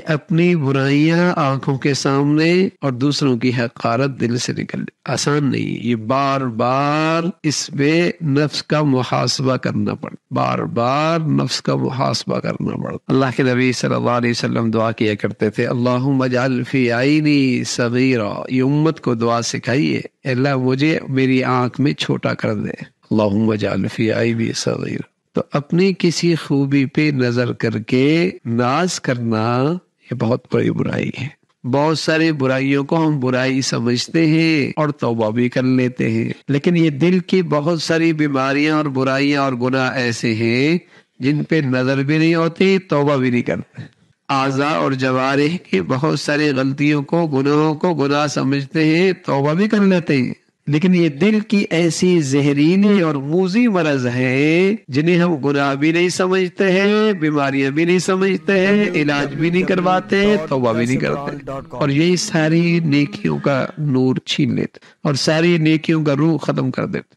اپنی برائیاں آنکھوں کے سامنے اور دوسروں کی حقارت دل سے نکل آسان نہیں، یہ بار بار اس پہ نفس کا محاسبہ کرنا پڑ، بار بار نفس کا محاسبہ کرنا پڑ۔ اللہ کے نبی صلی اللہ علیہ وسلم دعا کیا کرتے تھے، اللہم اجعل فی عینی صغیرا، یہ امت کو دعا سکھائیے، اللہ مجھے میری آنکھ میں چھوٹا کر دے، اللہم اجعل فی عینی صغیرا۔ تو اپنی کسی خوبی پہ نظر کر کے ناز کرنا یہ بہت بڑی برائی ہے۔ بہت ساری برائیوں کو ہم برائی سمجھتے ہیں اور توبہ بھی کر لیتے ہیں، لیکن یہ دل کی بہت ساری بیماریاں اور برائیاں اور گناہ ایسے ہیں جن پہ نظر بھی نہیں ہوتی، توبہ بھی نہیں کرتے۔ اعضاء اور جوارح کی بہت ساری غلطیوں کو، گناہوں کو گناہ سمجھتے ہیں، توبہ بھی کر لیتے ہیں، لیکن یہ دل کی ایسی زہریلی اور موذی مرض ہے جنہیں ہم گناہ بھی نہیں سمجھتے ہیں، بیماریاں بھی نہیں سمجھتے ہیں، علاج بھی نہیں کرواتے، توبہ بھی نہیں کرتے، اور یہی ساری نیکیوں کا نور چھین لیتے اور ساری نیکیوں کا روح ختم کر دیتے۔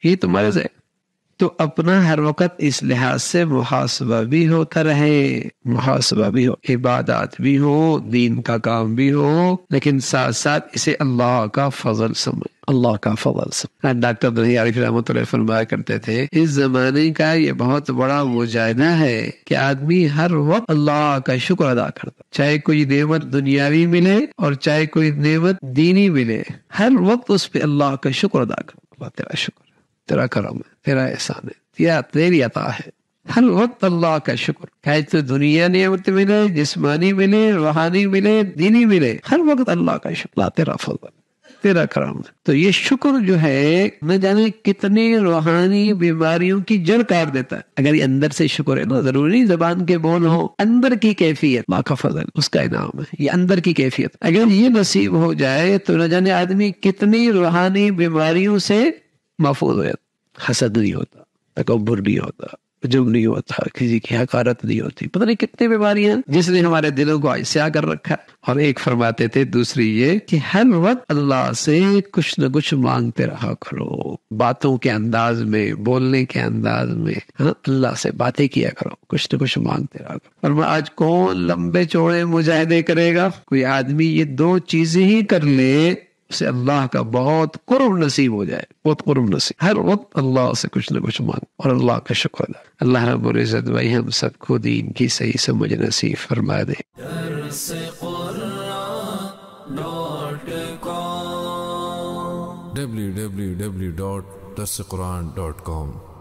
یہ تو مرض ہے۔ تو اپنا ہر وقت اس لحاظ سے محاسبہ بھی ہوتا رہے، محاسبہ بھی ہو، عبادات بھی ہو، دین کا کام بھی ہو، لیکن ساتھ ساتھ اسے اللہ کا فضل سمجھ، اللہ کا فضل سمجھ۔ ڈاکٹر دنیا عارف رحمۃ اللہ فرمایا کرتے تھے، اس زمانے کا یہ بہت بڑا مجاہدہ ہے کہ آدمی ہر وقت اللہ کا شکر ادا کرتا، چاہے کوئی نعمت دنیاوی ملے اور چاہے کوئی نعمت دینی ملے، ہر وقت اس پہ اللہ کا شکر ادا کرتا، اللہ تیرا شکر، تیرا کرم ہے، تیرا احسان ہے، تیری عطا ہے، ہر وقت اللہ کا شکر، چاہے تو دنیا نعمت ملے، جسمانی ملے، روحانی ملے، دینی ملے، ہر وقت اللہ کا شکر، اللہ تیرا فضل، تیرا کرم ہے۔ تو یہ شکر جو ہے نہ جانے کتنی روحانی بیماریوں کی جڑ کاٹ دیتا ہے اگر یہ اندر سے شکر ہے نا، ضروری نہیں زبان کے بول ہو، اندر کی کیفیت اللہ کا فضل، اس کا انعام ہے، یہ اندر کی کیفیت اگر یہ نصیب ہو جائے تو نہ جانے آدمی کتنی روحانی بیماریوں سے محفوظ ہو جاتا، حسد نہیں ہوتا، تکبر نہیں ہوتا، عجب نہیں ہوتا، کسی کی حقارت نہیں ہوتی، پتہ نہیں کتنی بیماریاں جس نے ہمارے دلوں کو سیاہ کر رکھا۔ اور ایک فرماتے تھے دوسری یہ کہ ہر وقت اللہ سے کچھ نہ کچھ مانگتے رہا کرو، باتوں کے انداز میں، بولنے کے انداز میں، اللہ سے باتیں کیا کرو، کچھ نہ کچھ مانگتے رہا کرو۔ اور میں آج کون لمبے چوڑے مجاہدے کرے گا؟ کوئی آدمی یہ دو چیزیں ہی کر لے، سے اللہ کا بہت قرب نصیب ہو جائے، بہت قرب نصیب، ہر وقت اللہ سے کچھ نہ کچھ مانگ اور اللہ کا شکر ادا۔ اللہ رب العزت بھائی ہم سب کو دین کی صحیح سمجھ نصیب فرما دے۔ www.darsequran.com